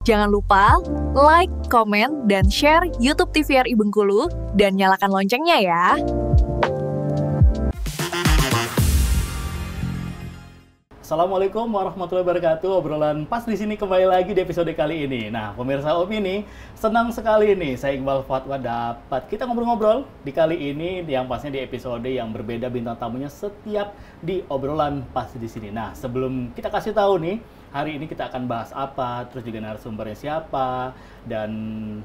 Jangan lupa like, komen, dan share YouTube TVRI Bengkulu dan nyalakan loncengnya ya. Assalamualaikum warahmatullahi wabarakatuh. Obrolan pas di sini kembali lagi di episode kali ini. Nah, pemirsa Opini, senang sekali nih saya Iqbal Fatwa dapat kita ngobrol-ngobrol di kali ini yang pastinya di episode yang berbeda bintang tamunya setiap di obrolan pas di sini. Nah, sebelum kita kasih tahu nih hari ini kita akan bahas apa, terus juga narasumbernya siapa, dan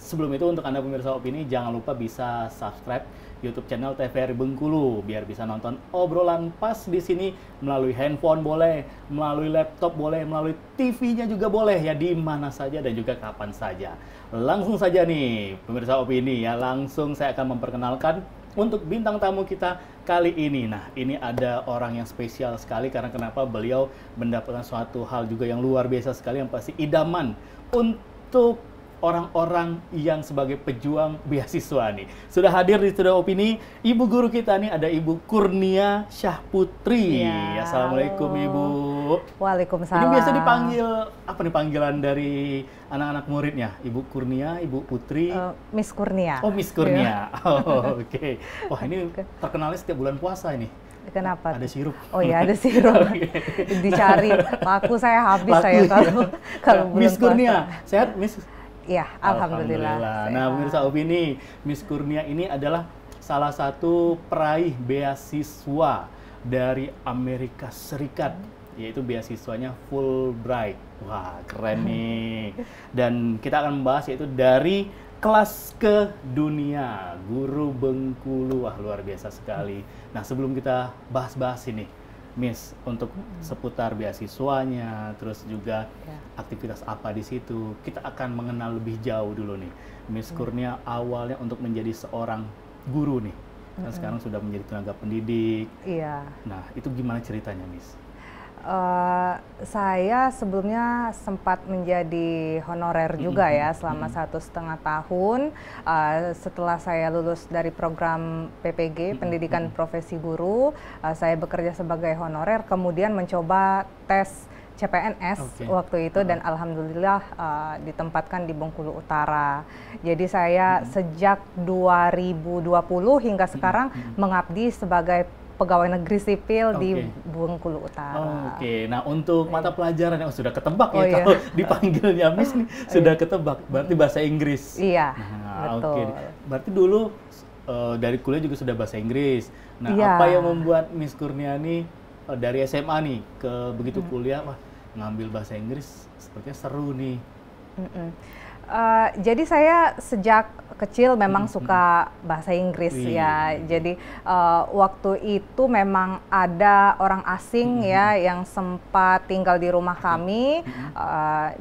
sebelum itu untuk Anda pemirsa Opini jangan lupa bisa subscribe YouTube channel TVRI Bengkulu biar bisa nonton obrolan pas di sini melalui handphone boleh, melalui laptop boleh, melalui TV-nya juga boleh ya di mana saja dan juga kapan saja. Langsung saja nih pemirsa Opini ya, langsung saya akan memperkenalkan untuk bintang tamu kita kali ini. Nah, ini ada orang yang spesial sekali karena kenapa beliau mendapatkan suatu hal juga yang luar biasa sekali yang pasti idaman untuk orang-orang yang sebagai pejuang beasiswa nih. Sudah hadir di Studio Opini, Ibu guru kita nih ada Ibu Kurnia Syahputri. Ya, Assalamualaikum halo. Ibu. Waalaikumsalam. Ini biasa dipanggil, apa nih panggilan dari anak-anak muridnya? Ibu Kurnia, Ibu Putri? Miss Kurnia. Oh, Miss Kurnia. Oh, oke. Wah, ini terkenalnya setiap bulan puasa ini. Kenapa? Ada sirup. Oh iya, ada sirup. Dicari. Laku saya habis saya kalau bulan Miss Kurnia, puasa. sehat Miss? Iya, alhamdulillah. Nah, pemirsa Opini, Miss Kurnia ini adalah salah satu peraih beasiswa dari Amerika Serikat, yaitu beasiswanya Fulbright. Wah, keren nih. Dan kita akan membahas yaitu dari kelas ke dunia, guru Bengkulu. Wah, luar biasa sekali. Nah, sebelum kita bahas-bahas ini, Miss, untuk seputar beasiswanya, terus juga aktivitas apa di situ, kita akan mengenal lebih jauh dulu nih. Miss Kurnia awalnya untuk menjadi seorang guru nih, dan sekarang sudah menjadi tenaga pendidik. Iya. Nah, itu gimana ceritanya, Miss? Saya sebelumnya sempat menjadi honorer juga ya selama 1,5 tahun. Setelah saya lulus dari program PPG, Pendidikan Profesi Guru, saya bekerja sebagai honorer, kemudian mencoba tes CPNS waktu itu dan alhamdulillah ditempatkan di Bengkulu Utara. Jadi saya sejak 2020 hingga sekarang mengabdi sebagai pegawai negeri sipil di Bengkulu Utara. Oke, nah untuk mata pelajaran yang sudah ketebak ya, iya. kalau dipanggilnya Miss nih sudah ketebak, berarti bahasa Inggris. Iya, Nah, betul. Berarti dulu dari kuliah juga sudah bahasa Inggris. Nah, Iya. apa yang membuat Miss Kurniani dari SMA nih ke begitu kuliah, wah ngambil bahasa Inggris sepertinya seru nih. Jadi saya sejak kecil memang suka bahasa Inggris ya. Jadi waktu itu memang ada orang asing ya yang sempat tinggal di rumah kami.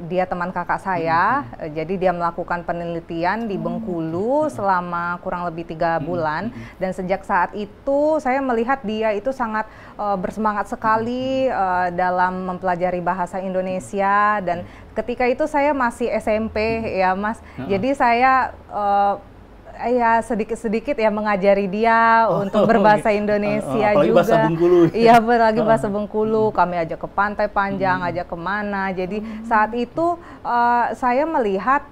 Dia teman kakak saya. Jadi dia melakukan penelitian di Bengkulu selama kurang lebih 3 bulan. Dan sejak saat itu saya melihat dia itu sangat bersemangat sekali dalam mempelajari bahasa Indonesia. Dan ketika itu saya masih SMP ya Mas. Jadi saya ya sedikit-sedikit ya mengajari dia untuk berbahasa Indonesia apalagi juga. bahasa Bengkulu. Iya, apalagi bahasa Bengkulu. Kami ajak ke Pantai Panjang, ajak kemana. Jadi saat itu saya melihat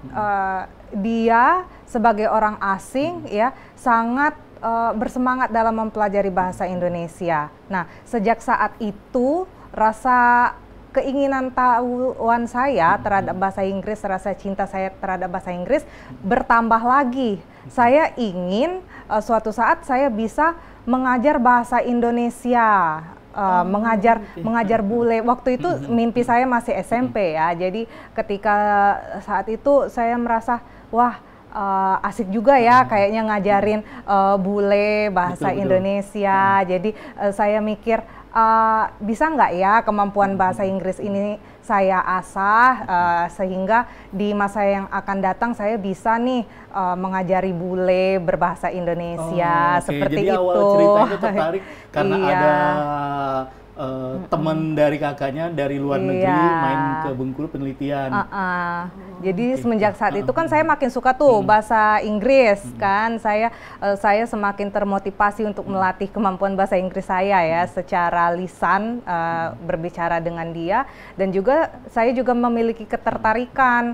dia sebagai orang asing ya sangat bersemangat dalam mempelajari bahasa Indonesia. Nah, sejak saat itu rasa keinginan tahuan saya terhadap bahasa Inggris, rasa cinta saya terhadap bahasa Inggris bertambah lagi. Saya ingin suatu saat saya bisa mengajar bahasa Indonesia, mengajar bule. Waktu itu mimpi saya masih SMP ya. Jadi ketika saat itu saya merasa wah asik juga ya kayaknya ngajarin bule bahasa Indonesia. Jadi saya mikir bisa nggak ya kemampuan bahasa Inggris ini saya asah sehingga di masa yang akan datang saya bisa nih mengajari bule berbahasa Indonesia seperti jadi itu. awal ceritanya tertarik karena Iya. ada teman dari kakaknya dari luar negeri main ke Bengkulu penelitian. Jadi semenjak saat itu kan saya makin suka tuh bahasa Inggris kan. Saya semakin termotivasi untuk melatih kemampuan bahasa Inggris saya ya secara lisan berbicara dengan dia, dan juga saya juga memiliki ketertarikan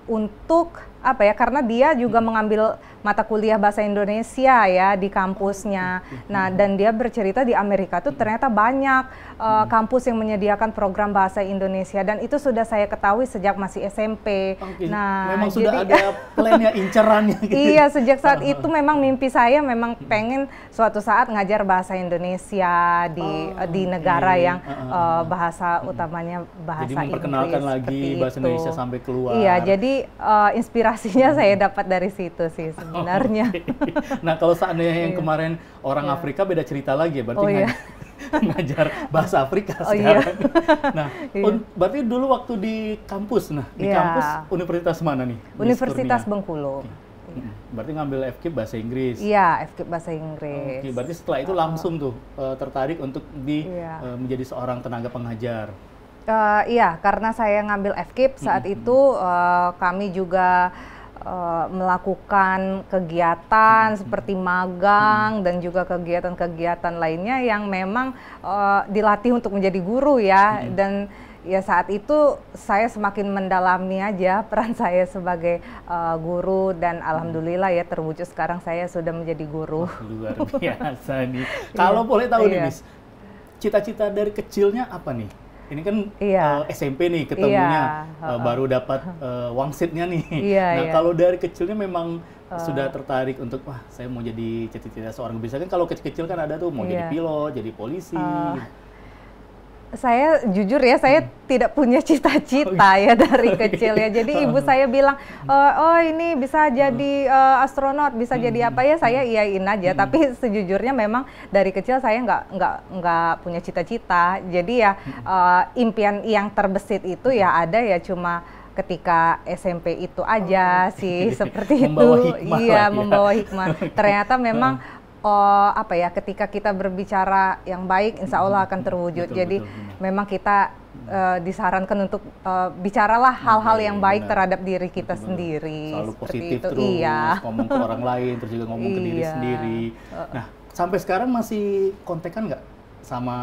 untuk apa ya, karena dia juga mengambil mata kuliah bahasa Indonesia ya di kampusnya. Nah, dan dia bercerita di Amerika tuh ternyata banyak kampus yang menyediakan program bahasa Indonesia, dan itu sudah saya ketahui sejak masih SMP. Nah, memang sudah ada plan-nya, incerannya gitu. Iya, sejak saat itu memang mimpi saya memang pengen suatu saat ngajar bahasa Indonesia di negara yang bahasa utamanya bahasa Inggris. Jadi memperkenalkan lagi bahasa Indonesia sampai keluar. Iya, jadi inspirasinya saya dapat dari situ sih sebenarnya. Nah, kalau seandainya yang kemarin orang Afrika beda cerita lagi ya, berarti ngajar bahasa Afrika sekarang. Nah, berarti dulu waktu di kampus, kampus universitas mana nih? Universitas Bengkulu. Berarti ngambil FKIP bahasa Inggris. Iya, FKIP bahasa Inggris. Oke, berarti setelah itu langsung tuh tertarik untuk menjadi seorang tenaga pengajar. Iya, karena saya ngambil FKIP saat itu kami juga melakukan kegiatan seperti magang dan juga kegiatan-kegiatan lainnya yang memang dilatih untuk menjadi guru ya. Dan ya saat itu saya semakin mendalami aja peran saya sebagai guru, dan alhamdulillah ya terwujud sekarang saya sudah menjadi guru. Luar biasa nih. Kalau boleh tahu nih Miss, cita-cita dari kecilnya apa nih? Ini kan SMP nih ketemunya, baru dapat wangsitnya nih. Nah, kalau dari kecilnya memang sudah tertarik untuk, wah saya mau jadi cita-cita seorang guru. Biasanya kan kalau kecil-kecil kan ada tuh mau jadi pilot, jadi polisi. Saya jujur ya, saya tidak punya cita-cita ya dari kecil ya. Jadi ibu saya bilang, oh ini bisa jadi astronot, bisa jadi apa ya, saya iyain aja. Tapi sejujurnya memang dari kecil saya nggak punya cita-cita. Jadi ya impian yang terbesit itu ya ada ya cuma ketika SMP itu aja sih, seperti itu. Iya, membawa hikmah. Ternyata memang apa ya, ketika kita berbicara yang baik, insya Allah akan terwujud. Jadi memang kita disarankan untuk bicaralah hal-hal yang baik terhadap diri kita sendiri. Selalu positif itu. Terus, ngomong ke orang lain, terus juga ngomong ke diri sendiri. Nah, sampai sekarang masih kontekan nggak sama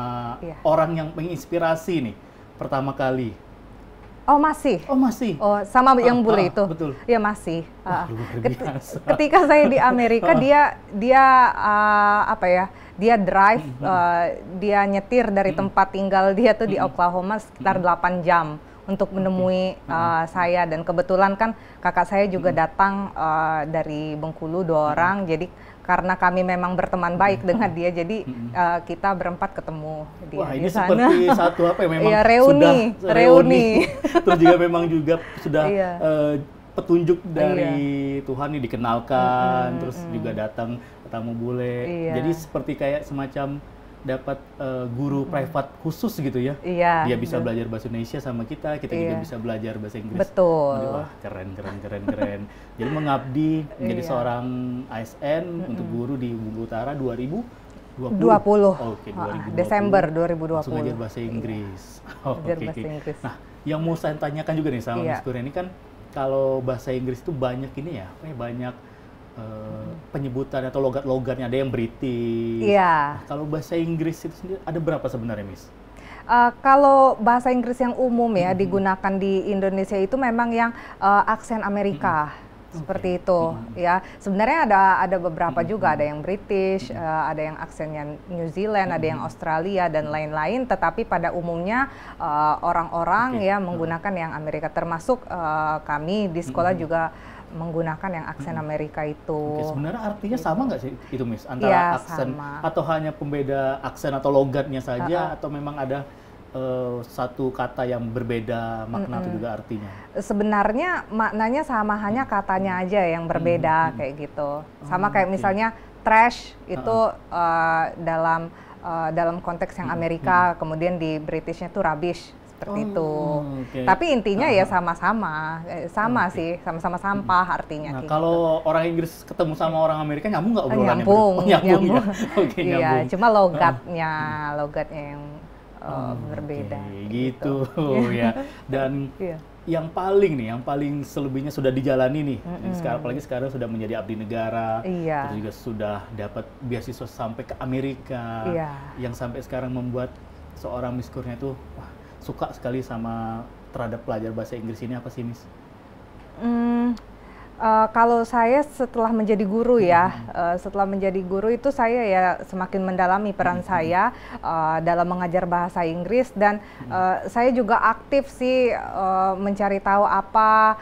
orang yang menginspirasi nih pertama kali? Oh masih. Oh masih. Oh sama yang bule itu. Betul. Ya masih. Biasa. Ketika saya di Amerika dia apa ya? Dia drive, dia nyetir dari tempat tinggal dia tuh di Oklahoma sekitar 8 jam untuk menemui saya, dan kebetulan kan kakak saya juga datang dari Bengkulu 2 orang. Jadi karena kami memang berteman baik dengan dia, jadi kita berempat ketemu dia. Wah, ini di sana. seperti satu apa ya, memang reuni. Terus juga memang juga sudah petunjuk dari Tuhan nih, dikenalkan, terus juga datang tamu bule. Jadi seperti kayak semacam dapat guru privat khusus gitu ya. Dia bisa belajar bahasa Indonesia sama kita juga bisa belajar bahasa Inggris. Betul. Jadi, wah, keren. Jadi mengabdi menjadi seorang ASN untuk guru di Bengkulu Utara 2020. Oke, 2020. Desember 2020. Langsung ngajar bahasa Inggris. Bahasa Inggris. Nah, yang mau saya tanyakan juga nih sama Miss Kurnia, ini kan kalau bahasa Inggris itu banyak ini ya, banyak penyebutan atau logat-logatnya, ada yang British. Nah, kalau bahasa Inggris itu sendiri ada berapa sebenarnya, Miss? Kalau bahasa Inggris yang umum ya digunakan di Indonesia itu memang yang aksen Amerika. Seperti itu ya. Sebenarnya ada beberapa juga, ada yang British, ada yang aksennya New Zealand, ada yang Australia dan lain-lain. Tetapi pada umumnya orang-orang ya menggunakan yang Amerika, termasuk kami di sekolah juga menggunakan yang aksen Amerika itu. Sebenarnya artinya sama nggak sih itu, Miss? Antara aksen sama. Atau hanya pembeda aksen atau logatnya saja, atau memang ada satu kata yang berbeda makna atau juga artinya? Sebenarnya maknanya sama, hanya katanya aja yang berbeda kayak gitu. Sama kayak misalnya trash itu dalam konteks yang Amerika, kemudian di Britishnya itu rubbish. Seperti itu. Tapi intinya ya sama-sama sih, sama-sama sampah artinya. Nah, kalau orang Inggris ketemu sama orang Amerika nyambung nggak obrolannya? Nyambung. Ya? Iya, cuma logatnya yang berbeda. Gitu ya. Dan yang paling selebihnya sudah dijalani nih. Apalagi sekarang sudah menjadi abdi negara, terus juga sudah dapat beasiswa sampai ke Amerika. Yang sampai sekarang membuat seorang Miss Kurnia itu suka sekali sama terhadap pelajar bahasa Inggris ini, apa sih, Miss? Kalau saya setelah menjadi guru ya, setelah menjadi guru itu saya ya semakin mendalami peran saya dalam mengajar bahasa Inggris dan saya juga aktif sih mencari tahu apa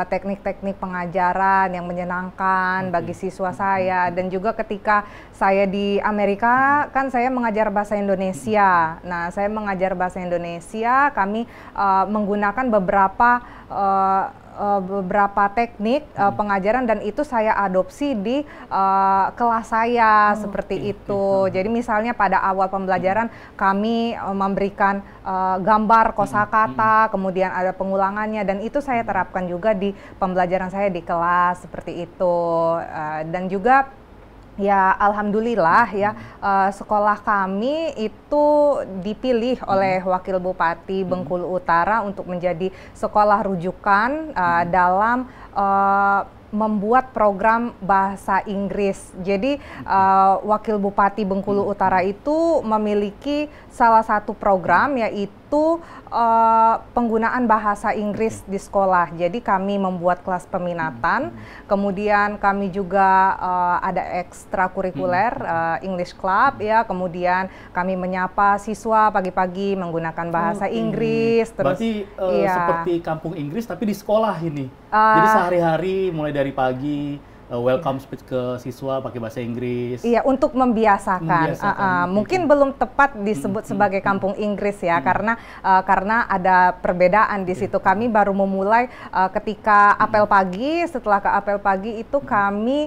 teknik-teknik pengajaran yang menyenangkan bagi siswa saya dan juga ketika saya di Amerika kan saya mengajar bahasa Indonesia. Nah, saya mengajar bahasa Indonesia, kami menggunakan beberapa teknik pengajaran dan itu saya adopsi di kelas saya seperti itu. Jadi misalnya pada awal pembelajaran kami memberikan gambar kosakata, kemudian ada pengulangannya dan itu saya terapkan juga di pembelajaran saya di kelas seperti itu. Dan juga ya alhamdulillah ya sekolah kami itu dipilih oleh Wakil Bupati Bengkulu Utara untuk menjadi sekolah rujukan dalam membuat program bahasa Inggris. Jadi Wakil Bupati Bengkulu Utara itu memiliki salah satu program yaitu penggunaan bahasa Inggris di sekolah. Jadi kami membuat kelas peminatan, kemudian kami juga ada ekstrakurikuler English Club ya, kemudian kami menyapa siswa pagi-pagi menggunakan bahasa Inggris. Terus, berarti seperti kampung Inggris tapi di sekolah ini. Jadi sehari-hari mulai dari pagi welcome speech ke siswa pakai bahasa Inggris. Iya, untuk membiasakan. Mungkin belum tepat disebut sebagai kampung Inggris ya, karena ada perbedaan di situ. Kami baru memulai ketika apel pagi. Setelah ke apel pagi itu kami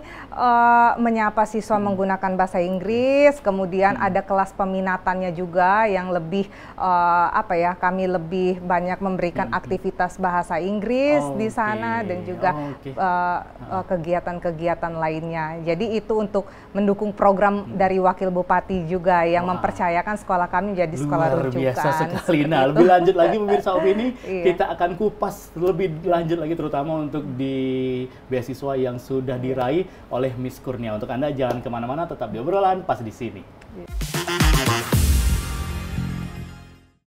menyapa siswa menggunakan bahasa Inggris. Kemudian ada kelas peminatannya juga yang lebih kami lebih banyak memberikan aktivitas bahasa Inggris di sana dan juga kegiatan-kegiatan lainnya. Jadi itu untuk mendukung program dari Wakil Bupati juga yang mempercayakan sekolah kami jadi sekolah rujukan. Luar biasa sekali. Nah, lebih lanjut lagi pemirsa Opini, kita akan kupas lebih lanjut lagi terutama untuk di beasiswa yang sudah diraih oleh Miss Kurnia. Untuk Anda jangan kemana-mana, tetap di obrolan pas di sini.